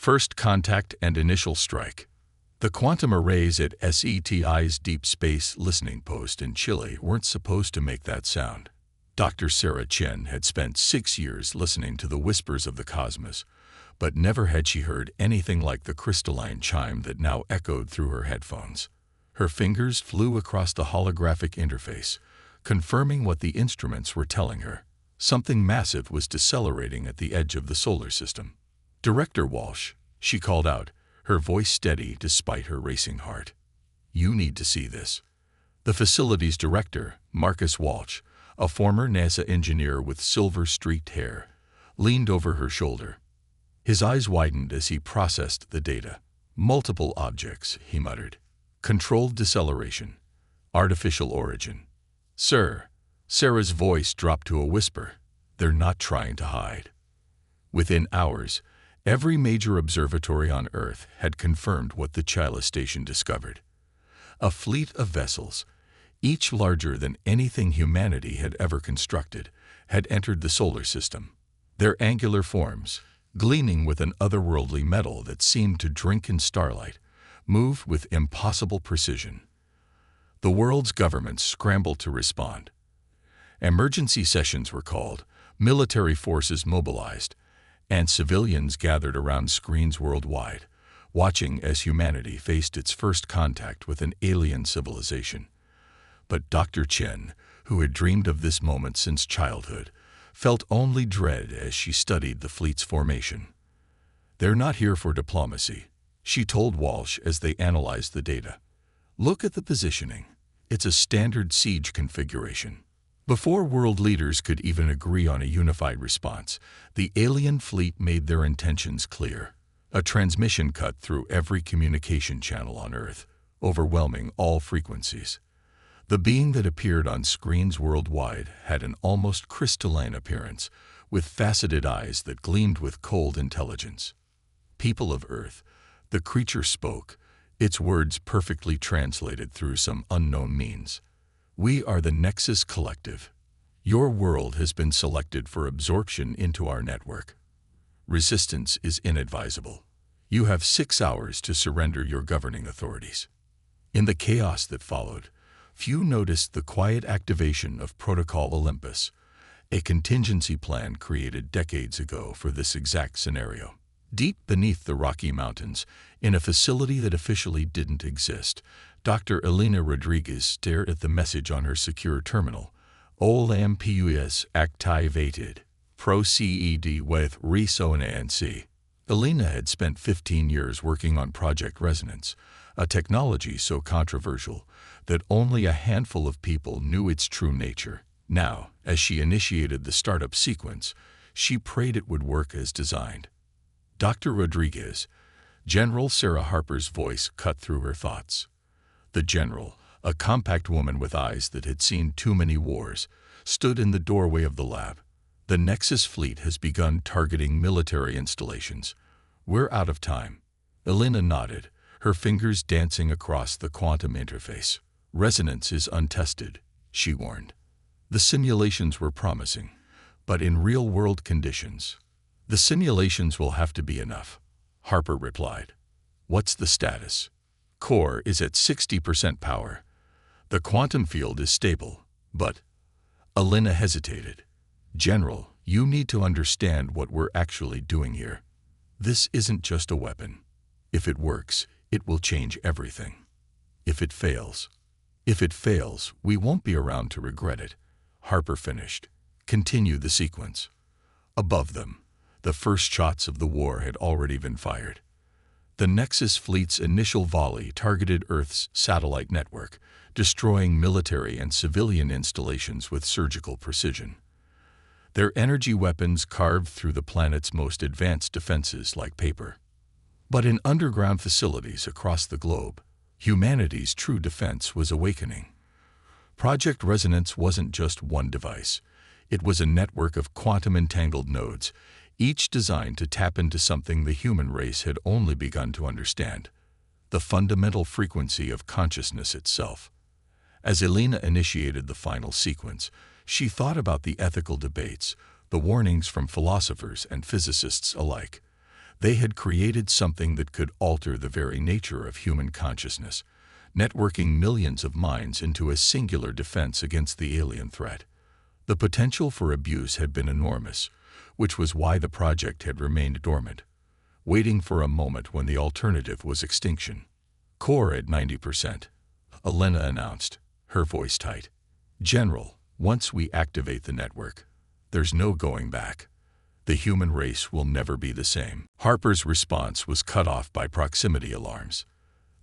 First contact and initial strike. The quantum arrays at SETI's Deep Space Listening Post in Chile weren't supposed to make that sound. Dr. Sarah Chen had spent 6 years listening to the whispers of the cosmos, but never had she heard anything like the crystalline chime that now echoed through her headphones. Her fingers flew across the holographic interface, confirming what the instruments were telling her. Something massive was decelerating at the edge of the solar system. "Director Walsh," she called out, her voice steady despite her racing heart. "You need to see this." The facility's director, Marcus Walsh, a former NASA engineer with silver-streaked hair, leaned over her shoulder. His eyes widened as he processed the data. "Multiple objects," he muttered. "Controlled deceleration. Artificial origin." "Sir," Sarah's voice dropped to a whisper, "they're not trying to hide." Within hours, every major observatory on Earth had confirmed what the Chile station discovered. A fleet of vessels, each larger than anything humanity had ever constructed, had entered the solar system. Their angular forms, gleaming with an otherworldly metal that seemed to drink in starlight, moved with impossible precision. The world's governments scrambled to respond. Emergency sessions were called, military forces mobilized, and civilians gathered around screens worldwide, watching as humanity faced its first contact with an alien civilization. But Dr. Chen, who had dreamed of this moment since childhood, felt only dread as she studied the fleet's formation. "They're not here for diplomacy," she told Walsh as they analyzed the data. "Look at the positioning. It's a standard siege configuration." Before world leaders could even agree on a unified response, the alien fleet made their intentions clear. A transmission cut through every communication channel on Earth, overwhelming all frequencies. The being that appeared on screens worldwide had an almost crystalline appearance, with faceted eyes that gleamed with cold intelligence. "People of Earth," the creature spoke, its words perfectly translated through some unknown means. "We are the Nexus Collective. Your world has been selected for absorption into our network. Resistance is inadvisable. You have 6 hours to surrender your governing authorities." In the chaos that followed, few noticed the quiet activation of Protocol Olympus, a contingency plan created decades ago for this exact scenario. Deep beneath the Rocky Mountains, in a facility that officially didn't exist, Dr. Elena Rodriguez stared at the message on her secure terminal. "Olympus activated. Proceed with resonance." Elena had spent 15 years working on Project Resonance, a technology so controversial that only a handful of people knew its true nature. Now, as she initiated the startup sequence, she prayed it would work as designed. "Dr. Rodriguez," General Sarah Harper's voice cut through her thoughts. The general, a compact woman with eyes that had seen too many wars, stood in the doorway of the lab. "The Nexus fleet has begun targeting military installations. We're out of time." Elena nodded, her fingers dancing across the quantum interface. "Resonance is untested," she warned. The simulations were promising, but in real-world conditions. "The simulations will have to be enough," Harper replied. "What's the status?" "Core is at 60% power. The quantum field is stable, but—" Elena hesitated. "General, you need to understand what we're actually doing here. This isn't just a weapon. If it works, it will change everything. If it fails, we won't be around to regret it," Harper finished. "Continue the sequence." Above them, the first shots of the war had already been fired. The Nexus fleet's initial volley targeted Earth's satellite network, destroying military and civilian installations with surgical precision. Their energy weapons carved through the planet's most advanced defenses like paper. But in underground facilities across the globe, humanity's true defense was awakening. Project Resonance wasn't just one device. It was a network of quantum-entangled nodes, each designed to tap into something the human race had only begun to understand: the fundamental frequency of consciousness itself. As Elena initiated the final sequence, she thought about the ethical debates, the warnings from philosophers and physicists alike. They had created something that could alter the very nature of human consciousness, networking millions of minds into a singular defense against the alien threat. The potential for abuse had been enormous, which was why the project had remained dormant, waiting for a moment when the alternative was extinction. Core at 90%, Elena announced, her voice tight. General, once we activate the network, there's no going back. The human race will never be the same. Harper's response was cut off by proximity alarms.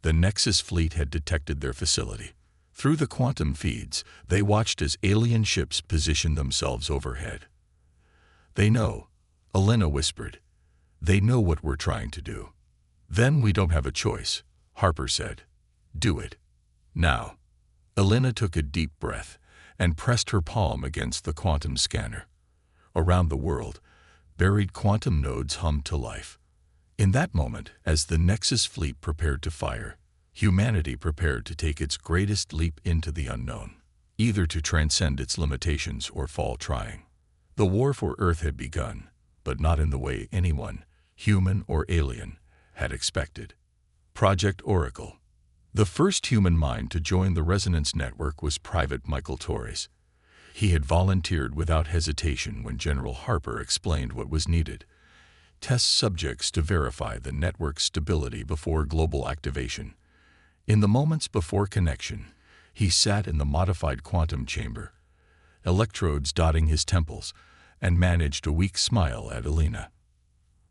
The Nexus fleet had detected their facility. Through the quantum feeds, they watched as alien ships positioned themselves overhead. They know, Elena whispered. They know what we're trying to do. Then we don't have a choice, Harper said. Do it. Now. Elena took a deep breath and pressed her palm against the quantum scanner. Around the world, buried quantum nodes hummed to life. In that moment, as the Nexus fleet prepared to fire, humanity prepared to take its greatest leap into the unknown, either to transcend its limitations or fall trying. The war for Earth had begun, but not in the way anyone, human or alien, had expected. Project Oracle. The first human mind to join the Resonance Network was Private Michael Torres. He had volunteered without hesitation when General Harper explained what was needed. Test subjects to verify the network's stability before global activation. In the moments before connection, he sat in the modified quantum chamber, electrodes dotting his temples, and managed a weak smile at Elena.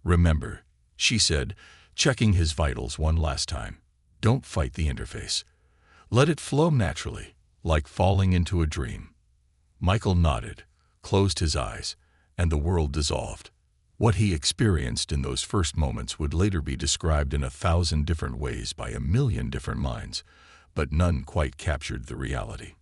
Remember, she said, checking his vitals one last time. Don't fight the interface. Let it flow naturally, like falling into a dream. Michael nodded, closed his eyes, and the world dissolved. What he experienced in those first moments would later be described in 1,000 different ways by 1,000,000 different minds, but none quite captured the reality.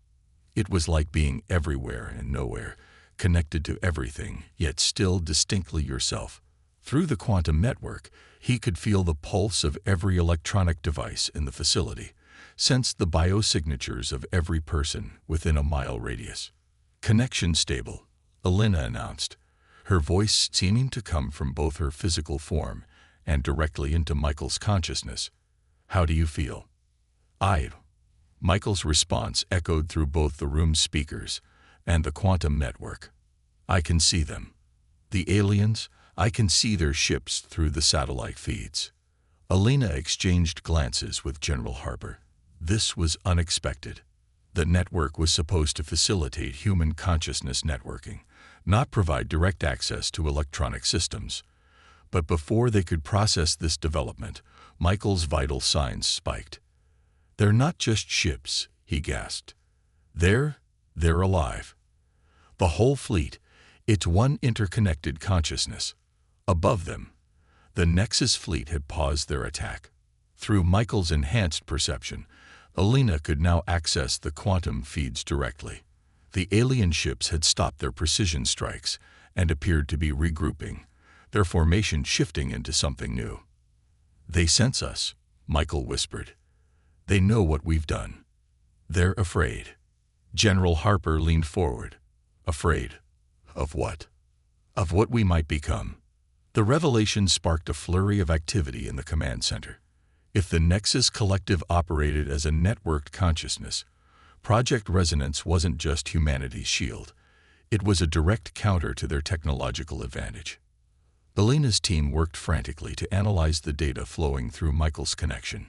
It was like being everywhere and nowhere, connected to everything, yet still distinctly yourself. Through the quantum network, he could feel the pulse of every electronic device in the facility, sensed the biosignatures of every person within a mile radius. Connection stable, Elena announced, her voice seeming to come from both her physical form and directly into Michael's consciousness. How do you feel? Michael's response echoed through both the room's speakers and the quantum network. I can see them. The aliens, I can see their ships through the satellite feeds. Elena exchanged glances with General Harper. This was unexpected. The network was supposed to facilitate human consciousness networking, not provide direct access to electronic systems. But before they could process this development, Michael's vital signs spiked. They're not just ships, he gasped. They're alive. The whole fleet, it's one interconnected consciousness. Above them, the Nexus fleet had paused their attack. Through Michael's enhanced perception, Elena could now access the quantum feeds directly. The alien ships had stopped their precision strikes and appeared to be regrouping, their formation shifting into something new. They sense us, Michael whispered. They know what we've done. They're afraid. General Harper leaned forward. Afraid. Of what? Of what we might become. The revelation sparked a flurry of activity in the command center. If the Nexus Collective operated as a networked consciousness, Project Resonance wasn't just humanity's shield. It was a direct counter to their technological advantage. Elena's team worked frantically to analyze the data flowing through Michael's connection.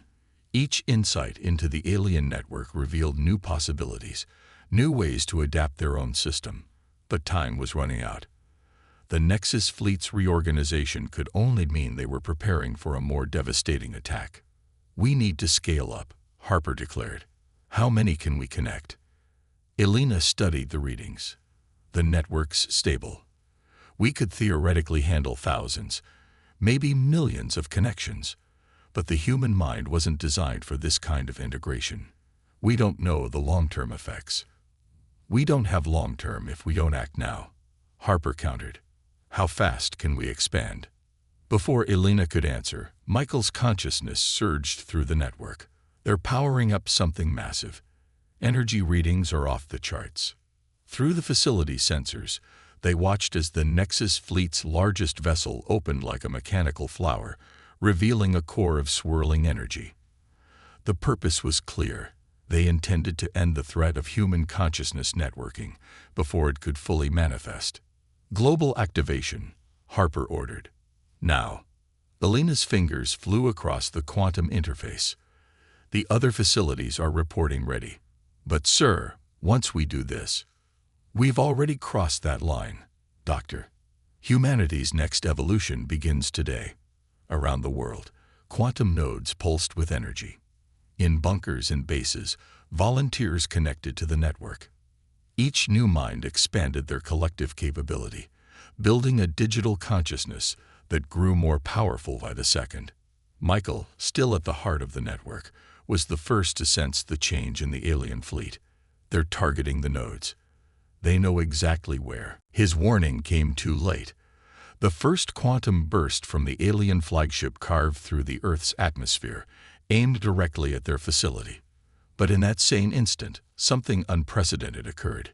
Each insight into the alien network revealed new possibilities, new ways to adapt their own system. But time was running out. The Nexus fleet's reorganization could only mean they were preparing for a more devastating attack. We need to scale up, Harper declared. How many can we connect? Elena studied the readings. The network's stable. We could theoretically handle thousands, maybe millions of connections. But the human mind wasn't designed for this kind of integration. We don't know the long-term effects. We don't have long-term if we don't act now, Harper countered. How fast can we expand? Before Elena could answer, Michael's consciousness surged through the network. They're powering up something massive. Energy readings are off the charts. Through the facility sensors, They watched as the Nexus fleet's largest vessel opened like a mechanical flower, revealing a core of swirling energy. The purpose was clear. They intended to end the threat of human consciousness networking before it could fully manifest. Global activation, Harper ordered. Now. Alina's fingers flew across the quantum interface. The other facilities are reporting ready. But sir, once we do this, we've already crossed that line, Doctor. Humanity's next evolution begins today. Around the world, quantum nodes pulsed with energy. In bunkers and bases, volunteers connected to the network. Each new mind expanded their collective capability, building a digital consciousness that grew more powerful by the second. Michael, still at the heart of the network, was the first to sense the change in the alien fleet. They're targeting the nodes. They know exactly where. His warning came too late. The first quantum burst from the alien flagship carved through the Earth's atmosphere, aimed directly at their facility. But in that same instant, something unprecedented occurred.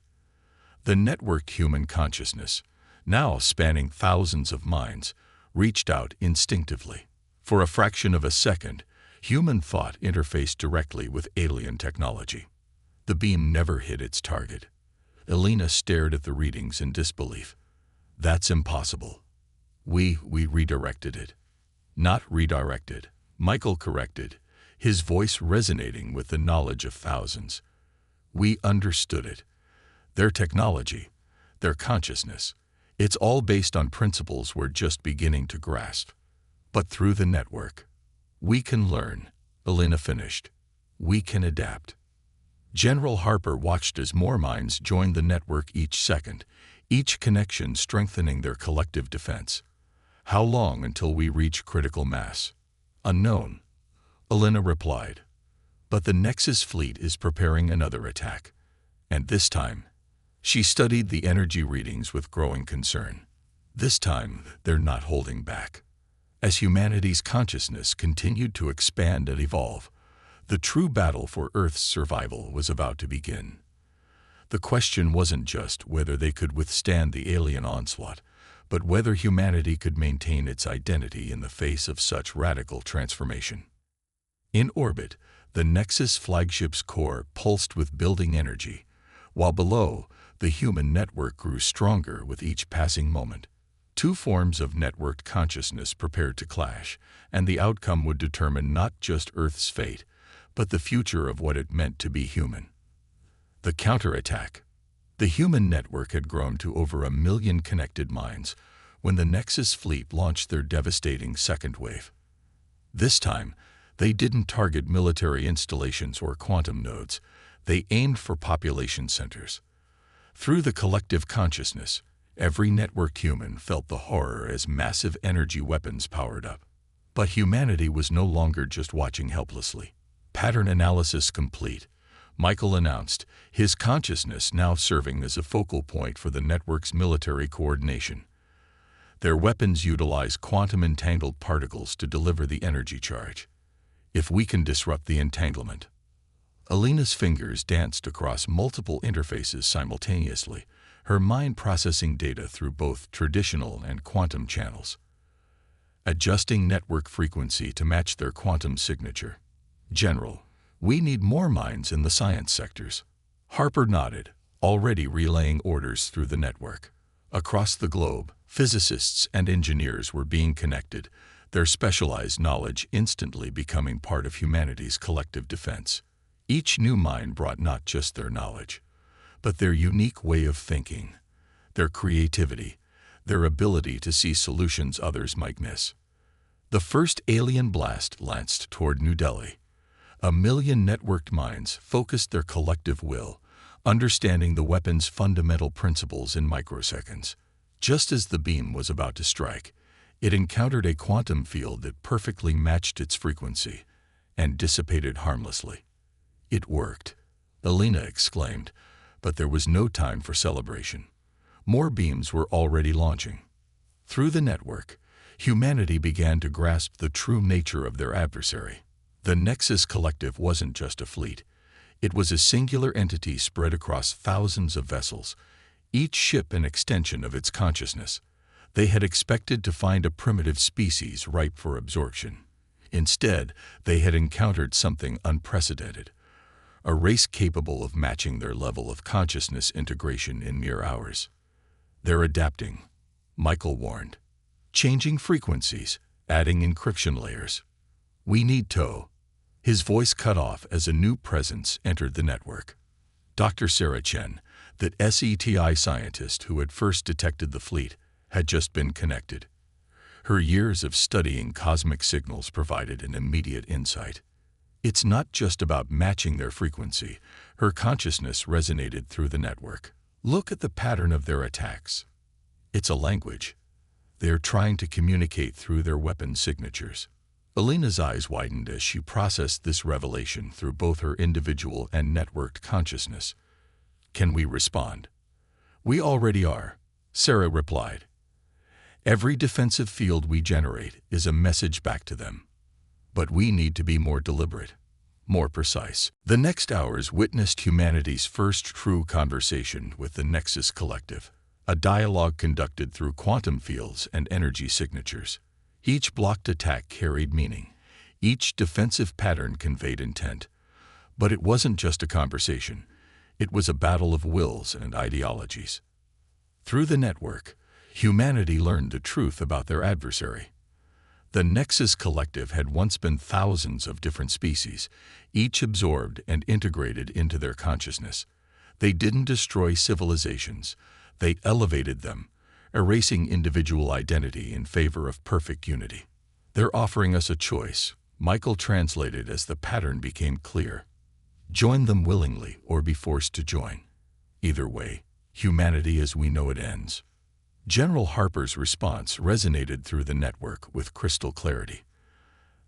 The networked human consciousness, now spanning thousands of minds, reached out instinctively. For a fraction of a second, human thought interfaced directly with alien technology. The beam never hit its target. Alina stared at the readings in disbelief. That's impossible. We redirected it. Not redirected, Michael corrected, his voice resonating with the knowledge of thousands. We understood it. Their technology, their consciousness, it's all based on principles we're just beginning to grasp. But through the network, we can learn, Alina finished. We can adapt. General Harper watched as more minds joined the network each second, each connection strengthening their collective defense. How long until we reach critical mass? Unknown, Alina replied. But the Nexus fleet is preparing another attack. And this time, she studied the energy readings with growing concern. This time, they're not holding back. As humanity's consciousness continued to expand and evolve, the true battle for Earth's survival was about to begin. The question wasn't just whether they could withstand the alien onslaught, but whether humanity could maintain its identity in the face of such radical transformation. In orbit, the Nexus flagship's core pulsed with building energy, while below, the human network grew stronger with each passing moment. Two forms of networked consciousness prepared to clash, and the outcome would determine not just Earth's fate, but the future of what it meant to be human. The counterattack. The human network had grown to over 1 million connected minds when the Nexus fleet launched their devastating second wave. This time, they didn't target military installations or quantum nodes. They aimed for population centers. Through the collective consciousness, every networked human felt the horror as massive energy weapons powered up. But humanity was no longer just watching helplessly. Pattern analysis complete, Michael announced, his consciousness now serving as a focal point for the network's military coordination. Their weapons utilize quantum-entangled particles to deliver the energy charge. If we can disrupt the entanglement. Alina's fingers danced across multiple interfaces simultaneously, her mind processing data through both traditional and quantum channels. Adjusting network frequency to match their quantum signature. General, we need more minds in the science sectors. Harper nodded, already relaying orders through the network. Across the globe, physicists and engineers were being connected, their specialized knowledge instantly becoming part of humanity's collective defense. Each new mind brought not just their knowledge, but their unique way of thinking, their creativity, their ability to see solutions others might miss. The first alien blast lanced toward New Delhi. 1 million networked minds focused their collective will, understanding the weapon's fundamental principles in microseconds. Just as the beam was about to strike, it encountered a quantum field that perfectly matched its frequency and dissipated harmlessly. It worked, Alina exclaimed, but there was no time for celebration. More beams were already launching. Through the network, humanity began to grasp the true nature of their adversary. The Nexus Collective wasn't just a fleet. It was a singular entity spread across thousands of vessels, each ship an extension of its consciousness. They had expected to find a primitive species ripe for absorption. Instead, they had encountered something unprecedented, a race capable of matching their level of consciousness integration in mere hours. "They're adapting," Michael warned. "Changing frequencies, adding encryption layers. We need to." His voice cut off as a new presence entered the network. Dr. Sarah Chen, the SETI scientist who had first detected the fleet, had just been connected. Her years of studying cosmic signals provided an immediate insight. It's not just about matching their frequency. Her consciousness resonated through the network. "Look at the pattern of their attacks. It's a language. They're trying to communicate through their weapon signatures." Alina's eyes widened as she processed this revelation through both her individual and networked consciousness. "Can we respond?" "We already are," Sarah replied. "Every defensive field we generate is a message back to them. But we need to be more deliberate, more precise." The next hours witnessed humanity's first true conversation with the Nexus Collective, a dialogue conducted through quantum fields and energy signatures. Each blocked attack carried meaning. Each defensive pattern conveyed intent. But it wasn't just a conversation. It was a battle of wills and ideologies. Through the network, humanity learned the truth about their adversary. The Nexus Collective had once been thousands of different species, each absorbed and integrated into their consciousness. They didn't destroy civilizations. They elevated them, erasing individual identity in favor of perfect unity. "They're offering us a choice," Michael translated as the pattern became clear. "Join them willingly or be forced to join. Either way, humanity as we know it ends." General Harper's response resonated through the network with crystal clarity.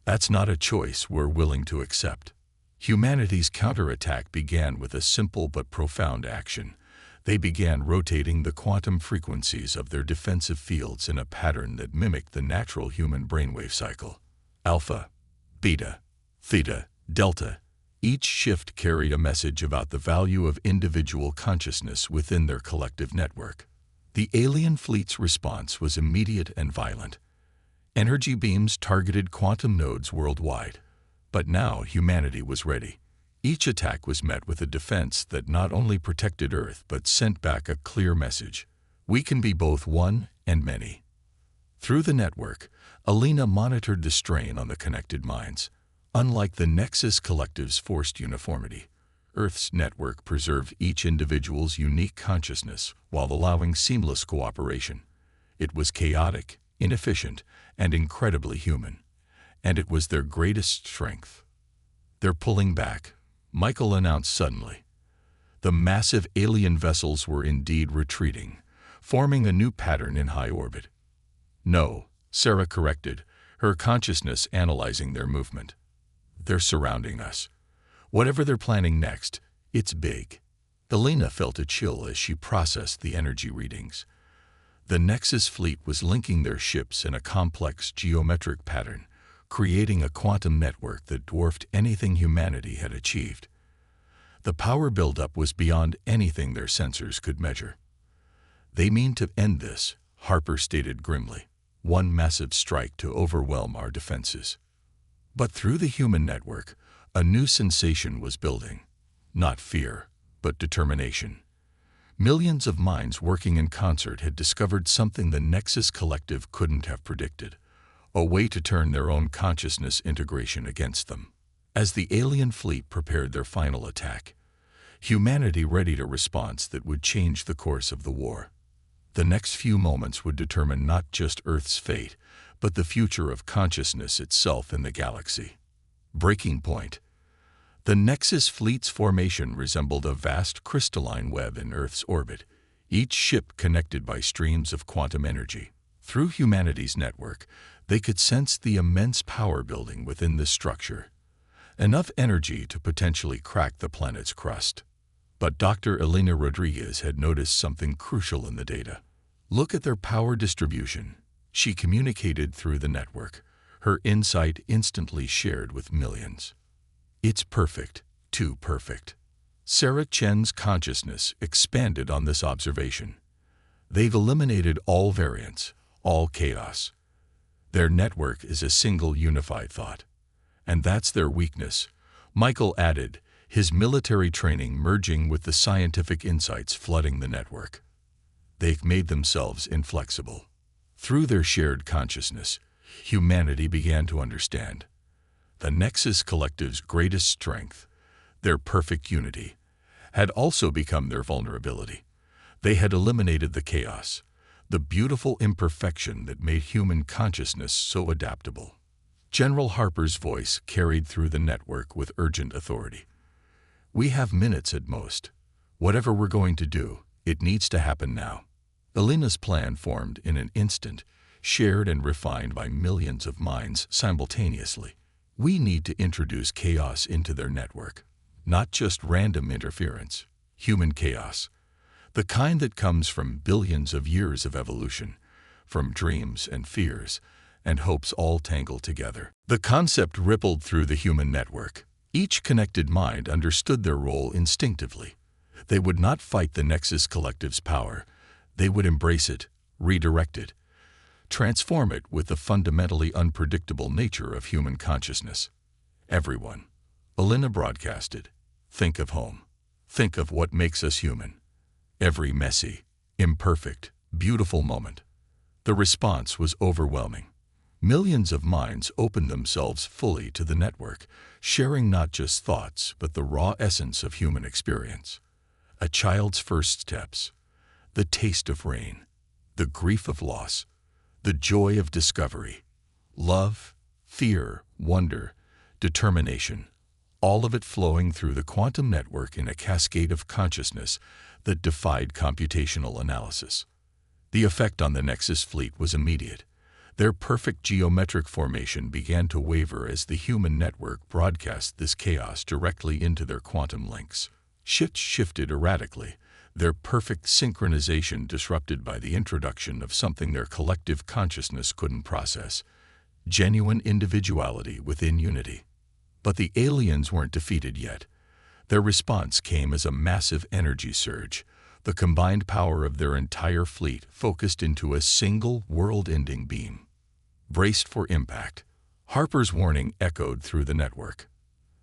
"That's not a choice we're willing to accept." Humanity's counterattack began with a simple but profound action. They began rotating the quantum frequencies of their defensive fields in a pattern that mimicked the natural human brainwave cycle. Alpha, beta, theta, delta. Each shift carried a message about the value of individual consciousness within their collective network. The alien fleet's response was immediate and violent. Energy beams targeted quantum nodes worldwide. But now humanity was ready. Each attack was met with a defense that not only protected Earth but sent back a clear message. We can be both one and many. Through the network, Alina monitored the strain on the connected minds. Unlike the Nexus Collective's forced uniformity, Earth's network preserved each individual's unique consciousness while allowing seamless cooperation. It was chaotic, inefficient, and incredibly human. And it was their greatest strength. "They're pulling back," Michael announced suddenly. The massive alien vessels were indeed retreating, forming a new pattern in high orbit. "No," Sarah corrected, her consciousness analyzing their movement. "They're surrounding us. Whatever they're planning next, it's big." Alina felt a chill as she processed the energy readings. The Nexus fleet was linking their ships in a complex geometric pattern, creating a quantum network that dwarfed anything humanity had achieved. The power buildup was beyond anything their sensors could measure. "They mean to end this," Harper stated grimly. "One massive strike to overwhelm our defenses." But through the human network, a new sensation was building. Not fear, but determination. Millions of minds working in concert had discovered something the Nexus Collective couldn't have predicted. A way to turn their own consciousness integration against them. As the alien fleet prepared their final attack, humanity readied a response that would change the course of the war. The next few moments would determine not just Earth's fate, but the future of consciousness itself in the galaxy. Breaking point. The Nexus fleet's formation resembled a vast crystalline web in Earth's orbit, each ship connected by streams of quantum energy. Through humanity's network, they could sense the immense power building within this structure. Enough energy to potentially crack the planet's crust. But Dr. Elena Rodriguez had noticed something crucial in the data. "Look at their power distribution," she communicated through the network, her insight instantly shared with millions. "It's perfect, too perfect." Sarah Chen's consciousness expanded on this observation. They've eliminated all variance, all chaos. Their network is a single unified thought. And that's their weakness, Michael added, his military training merging with the scientific insights flooding the network. They've made themselves inflexible. Through their shared consciousness, humanity began to understand. The Nexus Collective's greatest strength, their perfect unity, had also become their vulnerability. They had eliminated the chaos, the beautiful imperfection that made human consciousness so adaptable. General Harper's voice carried through the network with urgent authority. We have minutes at most. Whatever we're going to do, it needs to happen now. Elena's plan formed in an instant, shared and refined by millions of minds simultaneously. We need to introduce chaos into their network, not just random interference, human chaos, the kind that comes from billions of years of evolution, from dreams and fears and hopes all tangled together. The concept rippled through the human network. Each connected mind understood their role instinctively. They would not fight the Nexus Collective's power. They would embrace it, redirect it, transform it with the fundamentally unpredictable nature of human consciousness. Everyone, Elena broadcasted, think of home. Think of what makes us human. Every messy, imperfect, beautiful moment. The response was overwhelming. Millions of minds opened themselves fully to the network, sharing not just thoughts but the raw essence of human experience. A child's first steps, the taste of rain, the grief of loss, the joy of discovery, love, fear, wonder, determination, all of it flowing through the quantum network in a cascade of consciousness that defied computational analysis. The effect on the Nexus fleet was immediate. Their perfect geometric formation began to waver as the human network broadcast this chaos directly into their quantum links. Shifts shifted erratically, their perfect synchronization disrupted by the introduction of something their collective consciousness couldn't process: genuine individuality within unity. But the aliens weren't defeated yet. Their response came as a massive energy surge, the combined power of their entire fleet focused into a single world-ending beam. Braced for impact, Harper's warning echoed through the network.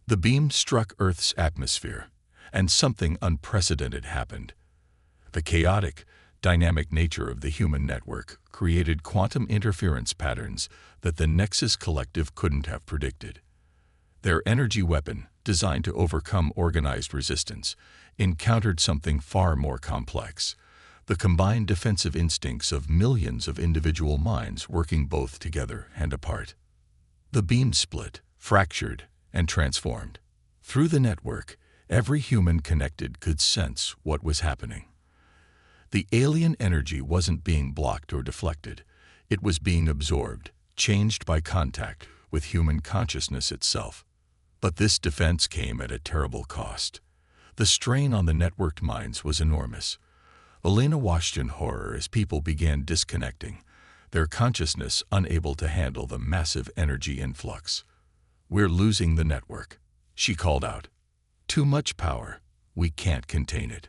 The beam struck Earth's atmosphere, and something unprecedented happened. The chaotic, dynamic nature of the human network created quantum interference patterns that the Nexus Collective couldn't have predicted. Their energy weapon, designed to overcome organized resistance, encountered something far more complex: the combined defensive instincts of millions of individual minds working both together and apart. The beam split, fractured, and transformed. Through the network, every human connected could sense what was happening. The alien energy wasn't being blocked or deflected. It was being absorbed, changed by contact with human consciousness itself. But this defense came at a terrible cost. The strain on the networked minds was enormous. Elena watched in horror as people began disconnecting, their consciousness unable to handle the massive energy influx. "We're losing the network," she called out. "Too much power. We can't contain it."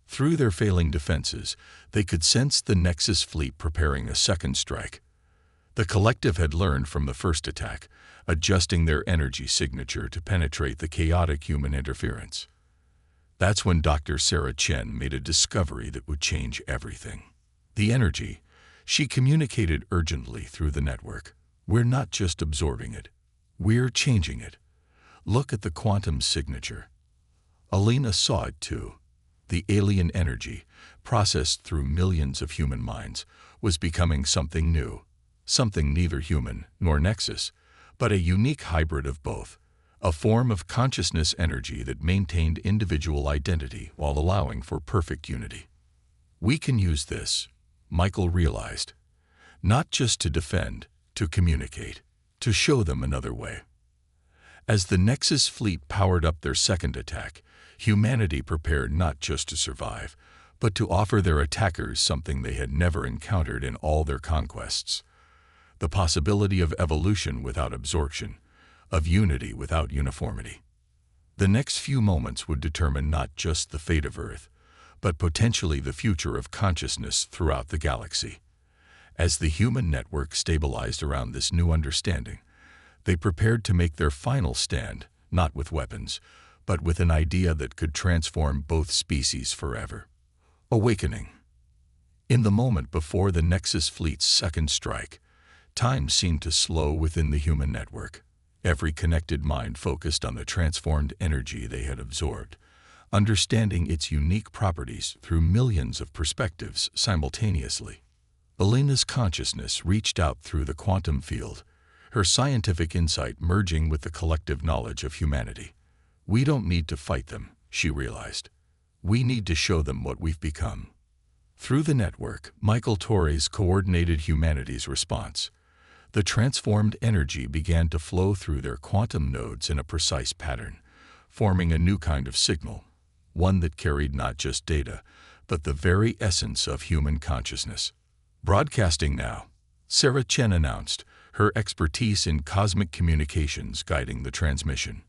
Through their failing defenses, they could sense the Nexus fleet preparing a second strike. The collective had learned from the first attack, adjusting their energy signature to penetrate the chaotic human interference. That's when Dr. Sarah Chen made a discovery that would change everything. The energy. She communicated urgently through the network. "We're not just absorbing it. We're changing it. Look at the quantum signature." Elena saw it too. The alien energy, processed through millions of human minds, was becoming something new, something neither human nor Nexus, but a unique hybrid of both, a form of consciousness energy that maintained individual identity while allowing for perfect unity. We can use this, Michael realized, not just to defend, to communicate, to show them another way. As the Nexus fleet powered up their second attack, humanity prepared not just to survive, but to offer their attackers something they had never encountered in all their conquests: the possibility of evolution without absorption, of unity without uniformity. The next few moments would determine not just the fate of Earth, but potentially the future of consciousness throughout the galaxy. As the human network stabilized around this new understanding, they prepared to make their final stand, not with weapons, but with an idea that could transform both species forever. Awakening. In the moment before the Nexus fleet's second strike, time seemed to slow within the human network. Every connected mind focused on the transformed energy they had absorbed, understanding its unique properties through millions of perspectives simultaneously. Alina's consciousness reached out through the quantum field, her scientific insight merging with the collective knowledge of humanity. We don't need to fight them, she realized. We need to show them what we've become. Through the network, Michael Torres coordinated humanity's response. The transformed energy began to flow through their quantum nodes in a precise pattern, forming a new kind of signal, one that carried not just data, but the very essence of human consciousness. Broadcasting now, Sarah Chen announced, her expertise in cosmic communications guiding the transmission.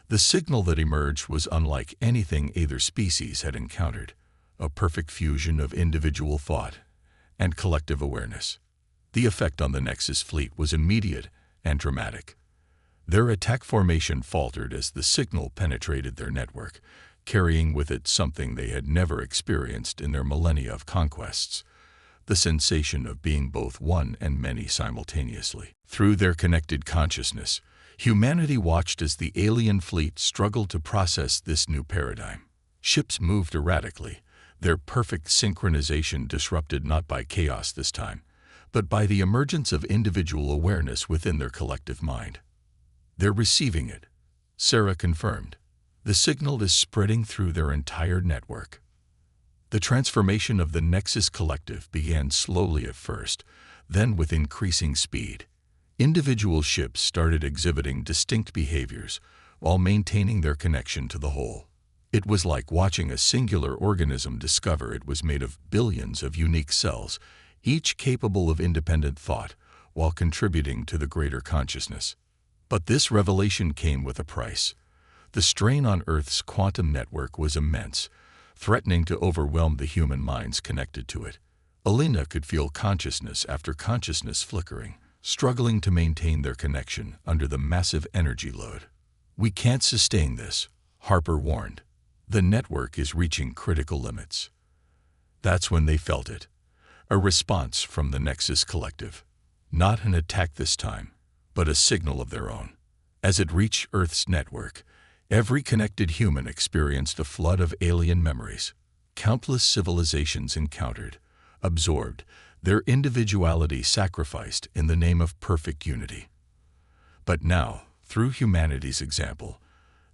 The signal that emerged was unlike anything either species had encountered, a perfect fusion of individual thought and collective awareness. The effect on the Nexus fleet was immediate and dramatic. Their attack formation faltered as the signal penetrated their network, carrying with it something they had never experienced in their millennia of conquests, the sensation of being both one and many simultaneously. Through their connected consciousness, humanity watched as the alien fleet struggled to process this new paradigm. Ships moved erratically, their perfect synchronization disrupted not by chaos this time, but by the emergence of individual awareness within their collective mind. They're receiving it, Sarah confirmed. The signal is spreading through their entire network. The transformation of the Nexus collective began slowly at first, then with increasing speed. Individual ships started exhibiting distinct behaviors while maintaining their connection to the whole. It was like watching a singular organism discover it was made of billions of unique cells, each capable of independent thought while contributing to the greater consciousness. But this revelation came with a price. The strain on Earth's quantum network was immense, threatening to overwhelm the human minds connected to it. Alina could feel consciousness after consciousness flickering, struggling to maintain their connection under the massive energy load. "We can't sustain this," Harper warned. "The network is reaching critical limits." That's when they felt it. A response from the Nexus collective. Not an attack this time, but a signal of their own. As it reached Earth's network, every connected human experienced a flood of alien memories. Countless civilizations encountered, absorbed, their individuality sacrificed in the name of perfect unity. But now, through humanity's example,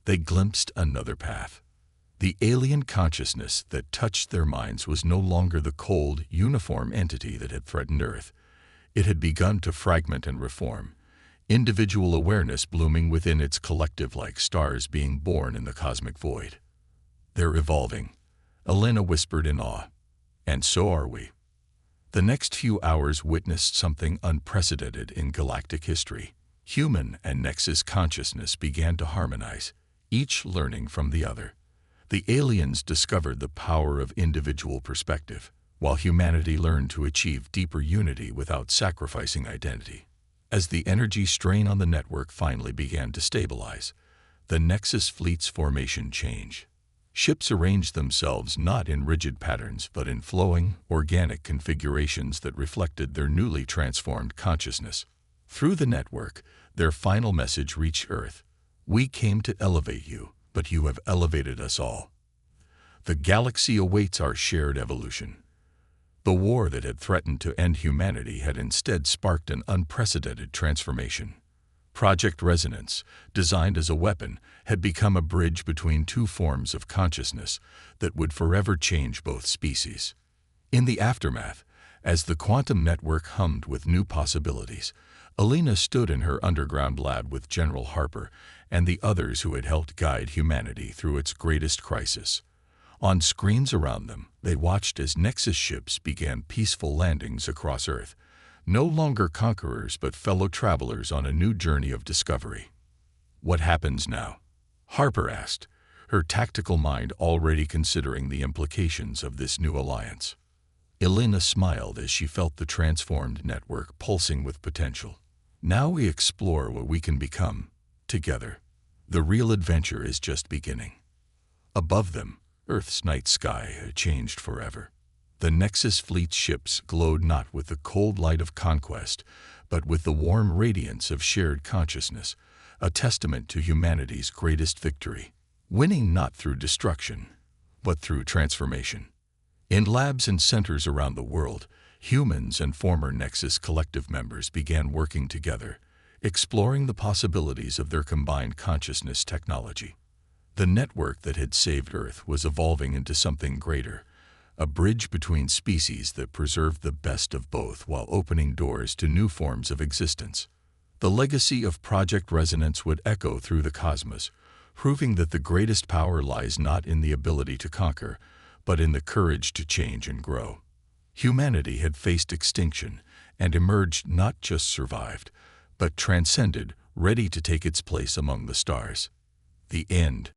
they glimpsed another path. The alien consciousness that touched their minds was no longer the cold, uniform entity that had threatened Earth. It had begun to fragment and reform, individual awareness blooming within its collective like stars being born in the cosmic void. "They're evolving," Alina whispered in awe. "And so are we." The next few hours witnessed something unprecedented in galactic history. Human and Nexus consciousness began to harmonize, each learning from the other. The aliens discovered the power of individual perspective, while humanity learned to achieve deeper unity without sacrificing identity. As the energy strain on the network finally began to stabilize, the Nexus fleet's formation changed. Ships arranged themselves not in rigid patterns but in flowing, organic configurations that reflected their newly transformed consciousness. Through the network, their final message reached Earth. "We came to elevate you, but you have elevated us all. The galaxy awaits our shared evolution." The war that had threatened to end humanity had instead sparked an unprecedented transformation. Project Resonance, designed as a weapon, had become a bridge between two forms of consciousness that would forever change both species. In the aftermath, as the quantum network hummed with new possibilities, Alina stood in her underground lab with General Harper and the others who had helped guide humanity through its greatest crisis. On screens around them, they watched as Nexus ships began peaceful landings across Earth, no longer conquerors but fellow travelers on a new journey of discovery. What happens now? Harper asked, her tactical mind already considering the implications of this new alliance. Elena smiled as she felt the transformed network pulsing with potential. Now we explore what we can become, together. The real adventure is just beginning. Above them, Earth's night sky had changed forever. The Nexus fleet's ships glowed not with the cold light of conquest, but with the warm radiance of shared consciousness, a testament to humanity's greatest victory, winning not through destruction, but through transformation. In labs and centers around the world, humans and former Nexus collective members began working together, exploring the possibilities of their combined consciousness technology. The network that had saved Earth was evolving into something greater, a bridge between species that preserved the best of both while opening doors to new forms of existence. The legacy of Project Resonance would echo through the cosmos, proving that the greatest power lies not in the ability to conquer, but in the courage to change and grow. Humanity had faced extinction and emerged not just survived, but transcended, ready to take its place among the stars. The end.